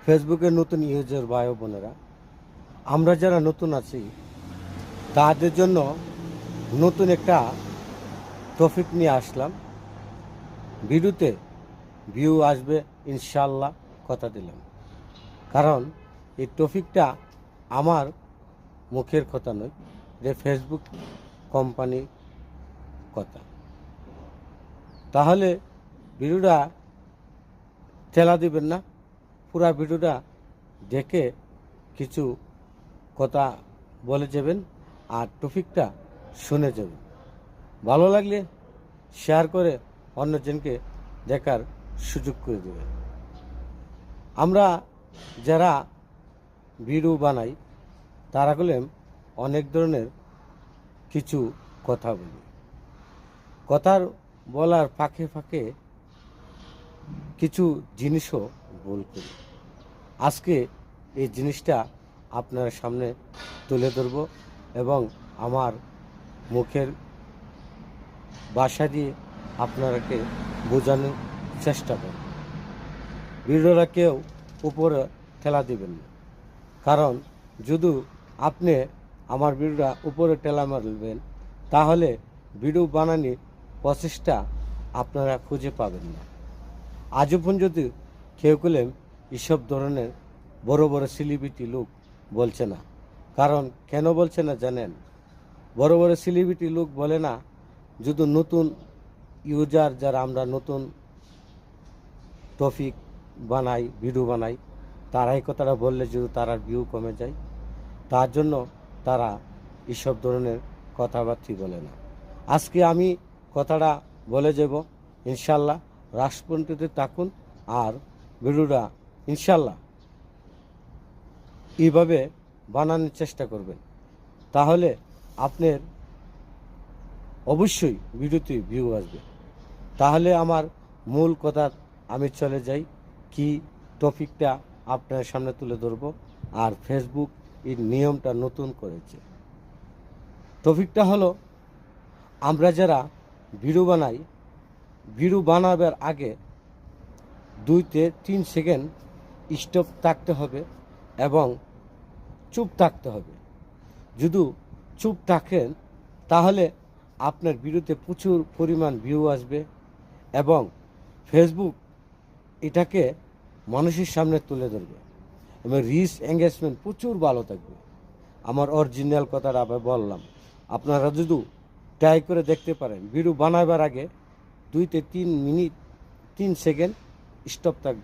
ফেসবুকের নতুন ইউজার ভাই বোনেরা, আমরা যারা নতুন আছি তাদের জন্য নতুন একটা টপিক নিয়ে আসলাম। ভিডিওতে ভিউ আসবে ইনশাল্লাহ, কথা দিলাম। কারণ এই টপিকটা আমার মুখের কথা নয়, যে ফেসবুক কোম্পানির কথা। তাহলে ভিডিওটা ঠেলা দিবেন না, পুরা ভিডিওটা দেখে কিছু কথা বলে যাবেন আর টপিকটা শুনে যাবেন। ভালো লাগলে শেয়ার করে অন্যজনকে দেখার সুযোগ করে দেবেন। আমরা যারা ভিডিও বানাই তারা হলেন অনেক ধরনের কিছু কথা বলি, কথার বলার ফাঁকে ফাঁকে কিছু জিনিসও ভুল করি। আজকে এই জিনিসটা আপনার সামনে তুলে ধরব এবং আমার মুখের ভাষা দিয়ে আপনারাকে বোঝানোর চেষ্টা করব। ভিডিওটা কেউ উপরে ঠেলা দিবেন না, কারণ যদি আপনি আমার ভিডিওটা উপরে ঠেলা মারবেন তাহলে ভিডিও বানানোর প্রসেসটা আপনারা খুঁজে পাবেন না। আজও পর্যন্ত কেউ কেলেম এসব ধরনের বড় বড় সেলিব্রিটি লোক বলছে না। কারণ কেন বলছে না জানেন? বড় বড় সেলিব্রিটি লোক বলে না, যদি নতুন ইউজার যারা আমরা নতুন টপিক বানাই, ভিডিও বানাই, তারাই কথাটা বললে যদি তার ভিউ কমে যায়, তার জন্য তারা এসব ধরনের কথাবার্তা বলে না। আজকে আমি কথাটা বলে যাব ইনশাল্লাহ। রাষ্ট্রপতিতে থাকুন আর ভিডিওটা ইনশাল্লাহ এইভাবে বানানোর চেষ্টা করবেন, তাহলে আপনার অবশ্যই ভিডিওতে ভিউ আসবে। তাহলে আমার মূল কথা আমি চলে যাই, কি টপিকটা আপনার সামনে তুলে ধরব। আর ফেসবুক এর নিয়মটা নতুন করেছে। টপিকটা হলো, আমরা যারা ভিডিও বানাই, ভিডিও বানাবার আগে 2-3 সেকেন্ড স্টপ থাকতে হবে এবং চুপ থাকতে হবে। যদি চুপ থাকেন তাহলে আপনার ভিডিওতে প্রচুর পরিমাণ ভিউ আসবে এবং ফেসবুক এটাকে মানুষের সামনে তুলে ধরবে এবং রিচ এঙ্গেজমেন্ট প্রচুর ভালো থাকবে। আমার অরিজিনাল কথাটা আবার বললাম, আপনারা যদি ট্রাই করে দেখতে পারেন, ভিডিও বানাবার আগে 2-3 মিনিট 3 সেকেন্ড স্টপ থাকবে।